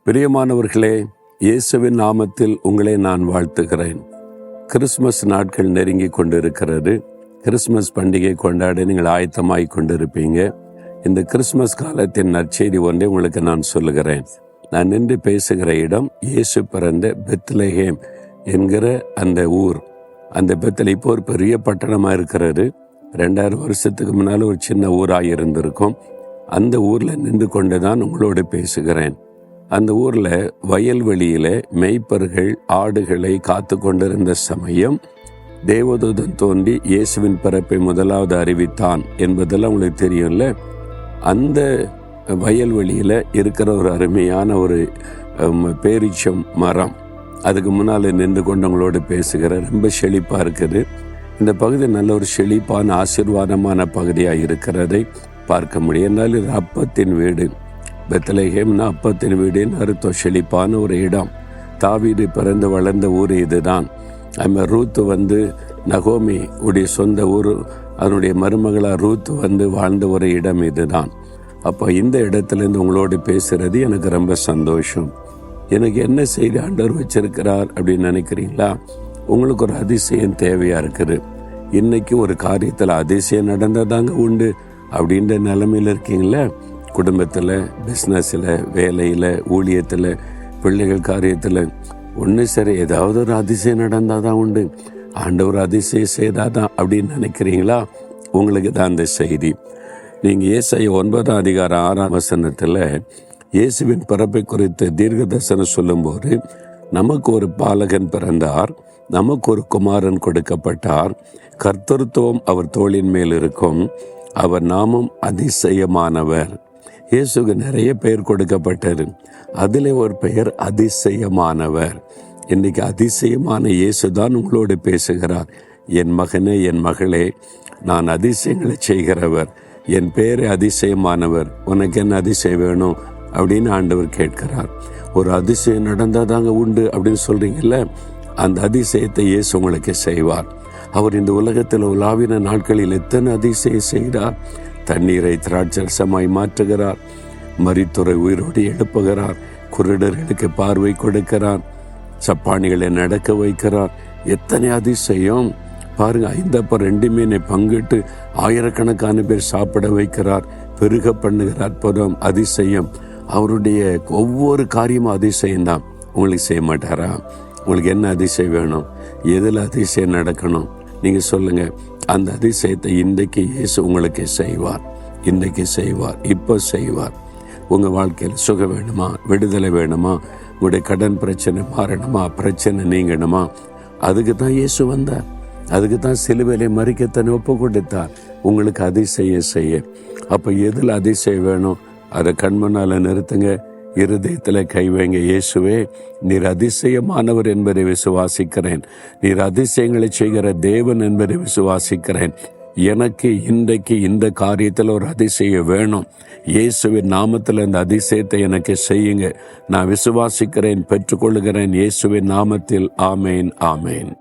பிரியமானவர்களே, இயேசுவின் நாமத்தில் உங்களை நான் வாழ்த்துகிறேன். கிறிஸ்மஸ் நாட்கள் நெருங்கி கொண்டிருக்கிறது. கிறிஸ்மஸ் பண்டிகை கொண்டாட நீங்கள் ஆயத்தமாய் கொண்டிருப்பீங்க. இந்த கிறிஸ்மஸ் காலத்தின் நற்செய்தி ஒன்றை உங்களுக்கு நான் சொல்லுகிறேன். நான் நின்று பேசுகிற இடம் இயேசு பிறந்த பெத்லகேம் என்கிற அந்த ஊர். அந்த பெத்லகேம் இப்போ ஒரு பெரிய பட்டணமாக இருக்கிறது. 2000 வருஷத்துக்கு முன்னால் ஒரு சின்ன ஊராக இருந்திருக்கும். அந்த ஊரில் நின்று கொண்டு தான் உங்களோடு பேசுகிறேன். அந்த ஊரில் வயல்வெளியில் மேய்ப்பர்கள் ஆடுகளை காத்து கொண்டிருந்த சமயம் தேவதூதன் தோன்றி இயேசுவின் பிறப்பை முதலாவது அறிவித்தான் என்பதெல்லாம் உங்களுக்கு தெரியும்ல. அந்த வயல்வெளியில் இருக்கிற ஒரு அருமையான ஒரு பேரீச்சம் மரம், அதுக்கு முன்னால் நின்று கொண்டு உங்களோடு பேசுகிற ரொம்ப செழிப்பாக இருக்குது. இந்த பகுதி நல்ல ஒரு செழிப்பான ஆசீர்வாதமான பகுதியாக இருக்கிறதை பார்க்க முடியும். என்னால் இது அப்பத்தின் வீடு. பெத்லகேம்னா அப்பத்தின் வீடுன்னு அர்த்தம். செழிப்பான ஒரு இடம். தாவீது பிறந்து வளர்ந்த ஊர் இதுதான். ரூத்து நகோமி உடைய சொந்த ஊர், அதனுடைய மருமகளாக ரூத்து வாழ்ந்த ஒரு இடம் இதுதான். அப்போ இந்த இடத்துலேருந்து உங்களோடு பேசுறது எனக்கு ரொம்ப சந்தோஷம். எனக்கு என்ன செய்தி ஆண்டவர் வச்சிருக்கிறார் அப்படின்னு நினைக்கிறீங்களா? உங்களுக்கு ஒரு அதிசயம் தேவையாக இருக்குது. இன்னைக்கு ஒரு காரியத்தில் அதிசயம் நடந்ததாங்க உண்டு அப்படின்ற நிலைமையில் இருக்கீங்களே. குடும்பத்தில், பிஸ்னஸில், வேலையில், ஊழியத்தில், பிள்ளைகள் காரியத்தில் ஒன்று சரி ஏதாவது ஒரு அதிசயம் நடந்தால் தான் உண்டு, ஆண்டவர் அதிசயம் செய்தாதான் அப்படின்னு நினைக்கிறீங்களா? உங்களுக்கு தான் அந்த செய்தி. நீங்கள் ஏசாயா 9:6 இயேசுவின் பிறப்பை குறித்து தீர்க்க தரிசனம் சொல்லும்போது, நமக்கு ஒரு பாலகன் பிறந்தார், நமக்கு ஒரு குமாரன் கொடுக்கப்பட்டார், கர்த்தருத்துவம் அவர் தோளின் மேல் இருக்கும், அவர் நாமம் அதிசயமானவர். இயேசுக்கு நிறைய பெயர் கொடுக்கப்பட்டது. அதில் ஒரு பெயர் அதிசயமானவர். இன்னைக்கு அதிசயமான இயேசு தான் உங்களோடு பேசுகிறார். என் மகனே, என் மகளே, நான் அதிசயங்களை செய்கிறவர், என் பேரே அதிசயமானவர், உனக்கு என்ன அதிசயம் வேணும் அப்படின்னு ஆண்டவர் கேட்கிறார். ஒரு அதிசயம் நடந்தாதாங்க உண்டு அப்படின்னு சொல்றீங்கல்ல, அந்த அதிசயத்தை இயேசு உங்களுக்கு செய்வார். அவர் இந்த உலகத்தில் உலாவின நாட்களில் எத்தனை அதிசயம் செய்கிறார். தண்ணீரை திராட்சரசமாய் மாற்றுகிறார், மரித்தோரை உயிரோடு எழுப்புகிறார், குருடர்களுக்கு பார்வை கொடுக்கிறார், சப்பானிகளை நடக்க வைக்கிறார். எத்தனை அதிசயம் பாருங்க. 5 மீனை பங்கிட்டு ஆயிரக்கணக்கான பேர் சாப்பிட வைக்கிறார், பெருக பண்ணுகிற அற்புதம், அதிசயம். அவருடைய ஒவ்வொரு காரியமும் அதிசயம்தான். உங்களுக்கு செய்ய மாட்டாரா? உங்களுக்கு என்ன அதிசயம் வேணும்? எதில் அதிசயம் நடக்கணும் நீங்க சொல்லுங்க. அந்த அதிசயத்தை இன்றைக்கு இயேசு உங்களுக்கு செய்வார். இன்றைக்கு செய்வார், இப்போ செய்வார். உங்கள் வாழ்க்கையில் சுகம் வேணுமா? விடுதலை வேணுமா? உங்களுடைய கடன் பிரச்சனை மாறணுமா? பிரச்சனை நீங்கணுமா? அதுக்கு தான் இயேசு வந்தார். அதுக்கு தான் சிலுவையிலே மரிக்கத்தனை ஒப்பு கொடுத்தார், உங்களுக்கு அதிசயம் செய்ய. அப்போ எதில் அதிசயம் வேணும்? அதை கண்முன்னால நிறுத்துங்க, இருதயத்தில் கை வைங்க. இயேசுவே, நீர் அதிசயமானவர் என்பதை விசுவாசிக்கிறேன். நீர் அதிசயங்களை செய்கிற தேவன் என்பதை விசுவாசிக்கிறேன். எனக்கு இன்றைக்கு இந்த காரியத்தில் ஒரு அதிசயம் வேணும். இயேசுவின் நாமத்தில் இந்த அதிசயத்தை எனக்கு செய்யுங்க. நான் விசுவாசிக்கிறேன், பெற்றுக்கொள்கிறேன். இயேசுவின் நாமத்தில் ஆமேன், ஆமேன்.